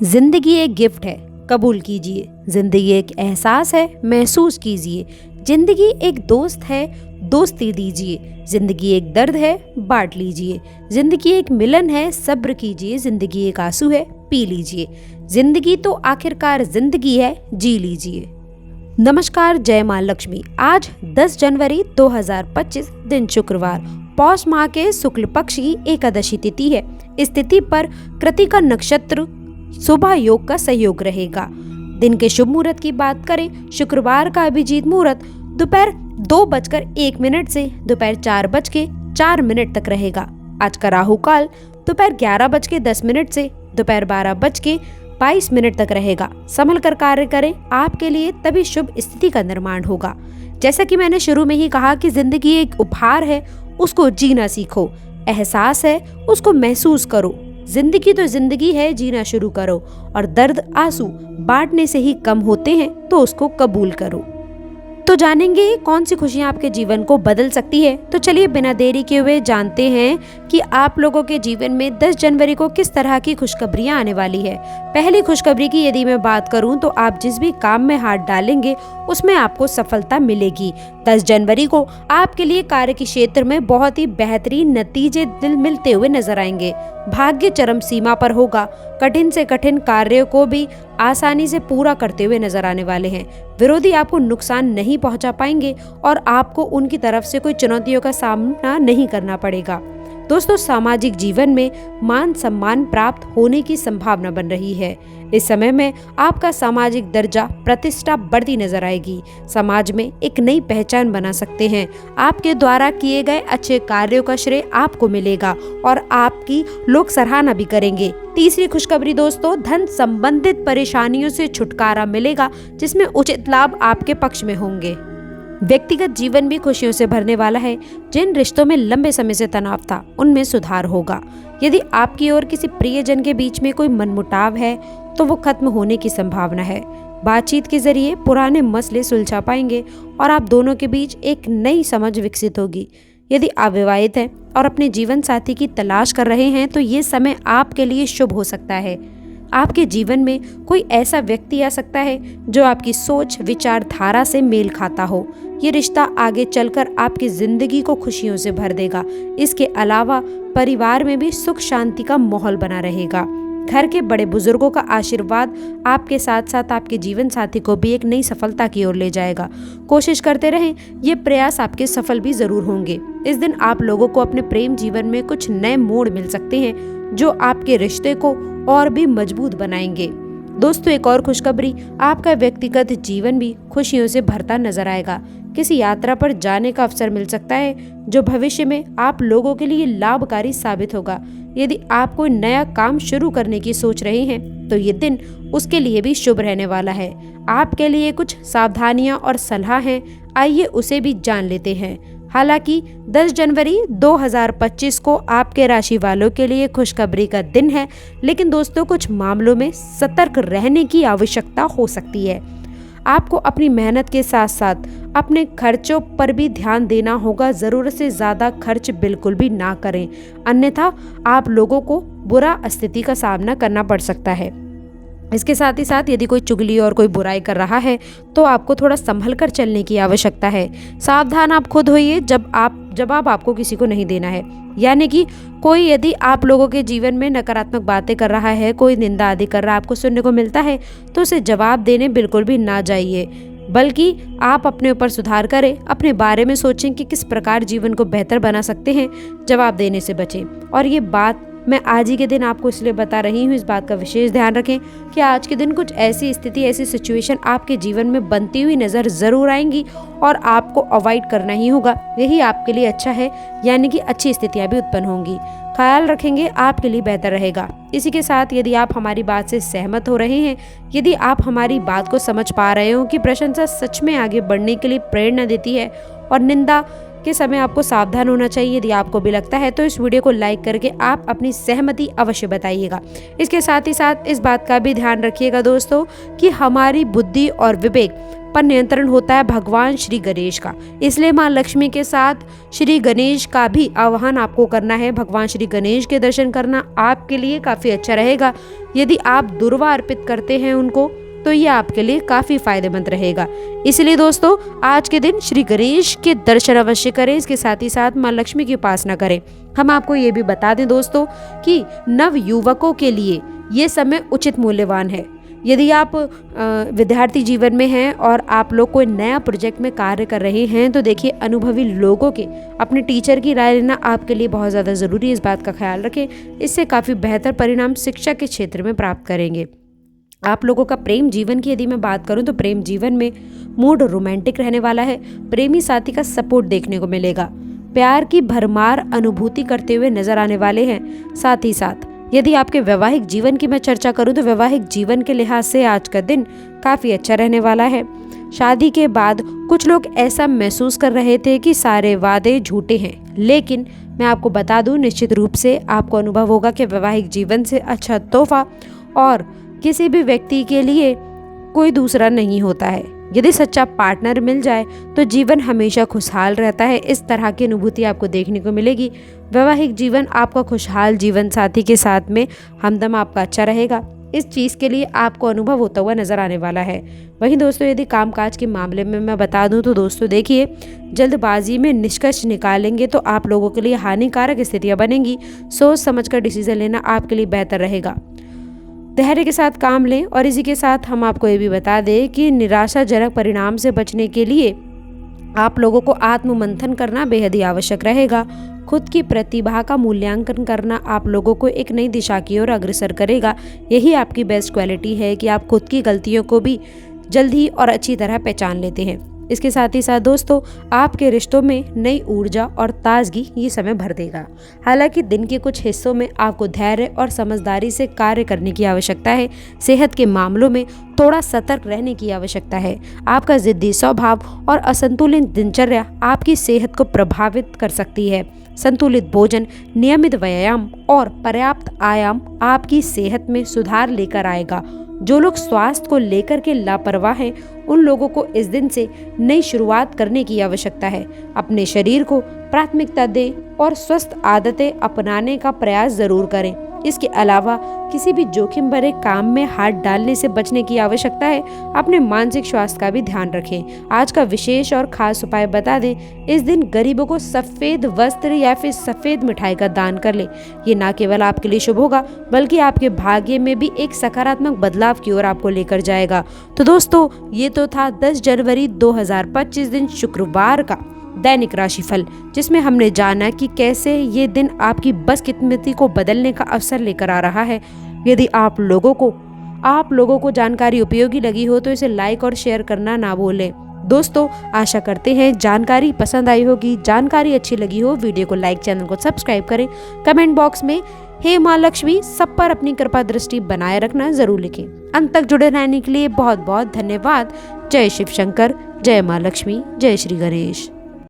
जिंदगी एक गिफ्ट है, कबूल कीजिए। जिंदगी एक एहसास है, महसूस कीजिए। जिंदगी एक दोस्त है, दोस्ती दीजिए। जिंदगी एक दर्द है, बांट लीजिए। जिंदगी एक मिलन है, सब्र कीजिए। जिंदगी एक आंसू है, पी लीजिए। जिंदगी तो आखिरकार जिंदगी है, जी लीजिए। नमस्कार, जय मां लक्ष्मी। आज 10 जनवरी 2025 दिन शुक्रवार, पौष माह के शुक्ल पक्ष की एकादशी तिथि है। इस तिथि पर कृतिका नक्षत्र सुबह योग का सहयोग रहेगा। दिन के शुभ मुहूर्त की बात करें, शुक्रवार का अभिजीत मुहूर्त दोपहर 2:01 से दोपहर 4:04 तक रहेगा। आज का राहु काल दोपहर 11:10 से दोपहर 12:22 तक रहेगा। संभल कर कार्य करें, आपके लिए तभी शुभ स्थिति का निर्माण होगा। जैसा कि मैंने शुरू में ही कहा कि जिंदगी एक उपहार है, उसको जीना सीखो। एहसास है, उसको महसूस करो। जिंदगी तो जिंदगी है, जीना शुरू करो। और दर्द आंसू बांटने से ही कम होते हैं, तो उसको कबूल करो। तो जानेंगे कौन सी खुशियां आपके जीवन को बदल सकती है। तो चलिए बिना देरी किए हुए जानते हैं कि आप लोगों के जीवन में 10 जनवरी को किस तरह की खुशखबरियां आने वाली है। पहली खुशखबरी की यदि मैं बात करूं तो आप जिस भी काम में हाथ डालेंगे उसमें आपको सफलता मिलेगी। 10 जनवरी को आपके लिए कार्य के क्षेत्र में बहुत ही बेहतरीन नतीजे दिल मिलते हुए नजर आएंगे। भाग्य चरम सीमा पर होगा। कठिन से कठिन कार्यों को भी आसानी से पूरा करते हुए नजर आने वाले हैं। विरोधी आपको नुकसान नहीं पहुंचा पाएंगे और आपको उनकी तरफ से कोई चुनौतियों का सामना नहीं करना पड़ेगा। दोस्तों, सामाजिक जीवन में मान सम्मान प्राप्त होने की संभावना बन रही है। इस समय में आपका सामाजिक दर्जा प्रतिष्ठा बढ़ती नजर आएगी। समाज में एक नई पहचान बना सकते हैं। आपके द्वारा किए गए अच्छे कार्यों का श्रेय आपको मिलेगा और आपकी लोग सराहना भी करेंगे। तीसरी खुशखबरी दोस्तों, धन संबंधित परेशानियों से छुटकारा मिलेगा, जिसमें उचित लाभ आपके पक्ष में होंगे। व्यक्तिगत जीवन भी खुशियों से भरने वाला है। जिन रिश्तों में लंबे समय से तनाव था, उनमें सुधार होगा। यदि आपकी और किसी प्रियजन के बीच में कोई मनमुटाव है तो वो खत्म होने की संभावना है। बातचीत के जरिए पुराने मसले सुलझा पाएंगे और आप दोनों के बीच एक नई समझ विकसित होगी। यदि आप विवाहित हैं और अपने जीवन साथी की तलाश कर रहे हैं तो ये समय आपके लिए शुभ हो सकता है। आपके जीवन में कोई ऐसा व्यक्ति आ सकता है जो आपकी सोच विचारधारा से मेल खाता हो। ये रिश्ता आगे चलकर आपकी जिंदगी को खुशियों से भर देगा। इसके अलावा परिवार में भी सुख शांति का माहौल बना रहेगा। घर के बड़े बुजुर्गों का आशीर्वाद आपके साथ साथ आपके जीवन साथी को भी एक नई सफलता की ओर ले जाएगा। कोशिश करते रहें, ये प्रयास आपके सफल भी जरूर होंगे। इस दिन आप लोगों को अपने प्रेम जीवन में कुछ नए मोड़ मिल सकते हैं जो आपके रिश्ते को और भी मजबूत बनाएंगे। दोस्तों, एक और खुशखबरी, आपका व्यक्तिगत जीवन भी खुशियों से भरता नजर आएगा। किसी यात्रा पर जाने का अवसर मिल सकता है जो भविष्य में आप लोगों के लिए लाभकारी साबित होगा। यदि आप कोई नया काम शुरू करने की सोच रहे हैं तो ये दिन उसके लिए भी शुभ रहने वाला है। आपके लिए कुछ सावधानियां और सलाह हैं, आइए उसे भी जान लेते हैं। हालांकि 10 जनवरी 2025 को आपके राशि वालों के लिए खुशखबरी का दिन है, लेकिन दोस्तों कुछ मामलों में सतर्क रहने की आवश्यकता हो सकती है। आपको अपनी मेहनत के साथ साथ अपने खर्चों पर भी ध्यान देना होगा। जरूरत से ज्यादा खर्च बिल्कुल भी ना करें, अन्यथा आप लोगों को बुरा स्थिति का सामना करना पड़ सकता है। इसके साथ ही साथ यदि कोई चुगली और कोई बुराई कर रहा है तो आपको थोड़ा संभल कर चलने की आवश्यकता है। सावधान आप खुद होइए, जवाब आपको किसी को नहीं देना है। यानी कि कोई यदि आप लोगों के जीवन में नकारात्मक बातें कर रहा है, कोई निंदा आदि कर रहा है, आपको सुनने को मिलता है, तो उसे जवाब देने बिल्कुल भी ना जाइए, बल्कि आप अपने ऊपर सुधार करें। अपने बारे में सोचें कि किस प्रकार जीवन को बेहतर बना सकते हैं। जवाब देने से बचें। और ये बात मैं आज ही के दिन आपको इसलिए बता रही हूँ, इस बात का विशेष ध्यान रखें कि आज के दिन कुछ ऐसी स्थिति, ऐसी सिचुएशन आपके जीवन में बनती हुई नज़र ज़रूर आएंगी और आपको अवॉइड करना ही होगा। यही आपके लिए अच्छा है, यानी कि अच्छी स्थितियाँ भी उत्पन्न होंगी। ख्याल रखेंगे, आपके लिए बेहतर रहेगा। इसी के साथ यदि आप हमारी बात से सहमत हो रहे हैं, यदि आप हमारी बात को समझ पा रहे हो कि प्रशंसा सच में आगे बढ़ने के लिए प्रेरणा देती है और निंदा के समय आपको सावधान होना चाहिए। यदि आपको भी लगता है तो इस वीडियो को लाइक करके आप अपनी सहमति अवश्य बताइएगा। इसके साथ ही साथ इस बात का भी ध्यान रखिएगा दोस्तों कि हमारी बुद्धि और विवेक पर नियंत्रण होता है भगवान श्री गणेश का, इसलिए माँ लक्ष्मी के साथ श्री गणेश का भी आह्वान आपको करना है। भगवान श्री गणेश के दर्शन करना आपके लिए काफ़ी अच्छा रहेगा। यदि आप दुर्वा अर्पित करते हैं उनको तो ये आपके लिए काफ़ी फायदेमंद रहेगा। इसलिए दोस्तों आज के दिन श्री गणेश के दर्शन अवश्य करें। इसके साथ ही साथ माँ लक्ष्मी की उपासना करें। हम आपको ये भी बता दें दोस्तों कि नव युवकों के लिए ये समय उचित मूल्यवान है। यदि आप विद्यार्थी जीवन में हैं और आप लोग कोई नया प्रोजेक्ट में कार्य कर रहे हैं तो देखिए अनुभवी लोगों के, अपने टीचर की राय लेना आपके लिए बहुत ज़्यादा ज़रूरी है। इस बात का ख्याल रखें, इससे काफ़ी बेहतर परिणाम शिक्षा के क्षेत्र में प्राप्त करेंगे। आप लोगों का प्रेम जीवन की यदि मैं बात करूं तो प्रेम जीवन में मूड रोमांटिक रहने वाला है। प्रेमी साथी का सपोर्ट देखने को मिलेगा। प्यार की भरमार अनुभूति करते हुए नजर आने वाले हैं। साथ ही साथ यदि आपके वैवाहिक जीवन की मैं चर्चा करूं तो वैवाहिक जीवन के लिहाज से आज का दिन काफ़ी अच्छा रहने वाला है। शादी के बाद कुछ लोग ऐसा महसूस कर रहे थे कि सारे वादे झूठे हैं, लेकिन मैं आपको बता दूं निश्चित रूप से आपको अनुभव होगा कि वैवाहिक जीवन से अच्छा तोहफा और किसी भी व्यक्ति के लिए कोई दूसरा नहीं होता है। यदि सच्चा पार्टनर मिल जाए तो जीवन हमेशा खुशहाल रहता है। इस तरह की अनुभूति आपको देखने को मिलेगी। वैवाहिक जीवन आपका खुशहाल जीवन साथी के साथ में हमदम आपका अच्छा रहेगा। इस चीज़ के लिए आपको अनुभव होता हुआ नजर आने वाला है। वहीं दोस्तों यदि कामकाज के मामले में मैं बता दूं तो दोस्तों देखिए जल्दबाजी में निष्कर्ष निकालेंगे तो आप लोगों के लिए हानिकारक स्थितियां बनेंगी। सोच समझकर डिसीजन लेना आपके लिए बेहतर रहेगा। धैर्य के साथ काम लें। और इसी के साथ हम आपको ये भी बता दें कि निराशाजनक परिणाम से बचने के लिए आप लोगों को आत्ममंथन करना बेहद ही आवश्यक रहेगा। खुद की प्रतिभा का मूल्यांकन करना आप लोगों को एक नई दिशा की ओर अग्रसर करेगा। यही आपकी बेस्ट क्वालिटी है कि आप खुद की गलतियों को भी जल्दी और अच्छी तरह पहचान लेते हैं। इसके साथ ही साथ दोस्तों आपके रिश्तों में नई ऊर्जा और ताजगी ये समय भर देगा। हालांकि दिन के कुछ हिस्सों में आपको धैर्य और समझदारी से कार्य करने की आवश्यकता है। सेहत के मामलों में थोड़ा सतर्क रहने की आवश्यकता है। आपका जिद्दी स्वभाव और असंतुलित दिनचर्या आपकी सेहत को प्रभावित कर सकती है। संतुलित भोजन, नियमित व्यायाम और पर्याप्त आयाम आपकी सेहत में सुधार लेकर आएगा। जो लोग स्वास्थ्य को लेकर के लापरवाह हैं उन लोगों को इस दिन से नई शुरुआत करने की आवश्यकता है। अपने शरीर को प्राथमिकता दें और स्वस्थ आदतें अपनाने का प्रयास जरूर करें। इसके अलावा किसी भी जोखिम भरे काम में हाथ डालने से बचने की आवश्यकता है। अपने मानसिक स्वास्थ्य का भी ध्यान रखें। आज का विशेष और खास उपाय बता दें, इस दिन गरीबों को सफ़ेद वस्त्र या फिर सफ़ेद मिठाई का दान कर ले। ये न केवल आपके लिए शुभ होगा बल्कि आपके भाग्य में भी एक सकारात्मक बदलाव की ओर आपको लेकर जाएगा। तो दोस्तों ये तो था 10 जनवरी 2025 दिन शुक्रवार का दैनिक राशिफल, जिसमें हमने जाना कि कैसे ये दिन आपकी बदकिस्मती को बदलने का अवसर लेकर आ रहा है। यदि आप लोगों को जानकारी उपयोगी लगी हो तो इसे लाइक और शेयर करना ना भूलें। दोस्तों आशा करते हैं जानकारी पसंद आई होगी। जानकारी अच्छी लगी हो वीडियो को लाइक, चैनल को सब्सक्राइब करें। कमेंट बॉक्स में हे माँ लक्ष्मी सब पर अपनी कृपा दृष्टि बनाए रखना जरूर लिखें। अंत तक जुड़े रहने के लिए बहुत बहुत धन्यवाद। जय शिव शंकर, जय माँ लक्ष्मी, जय श्री गणेश।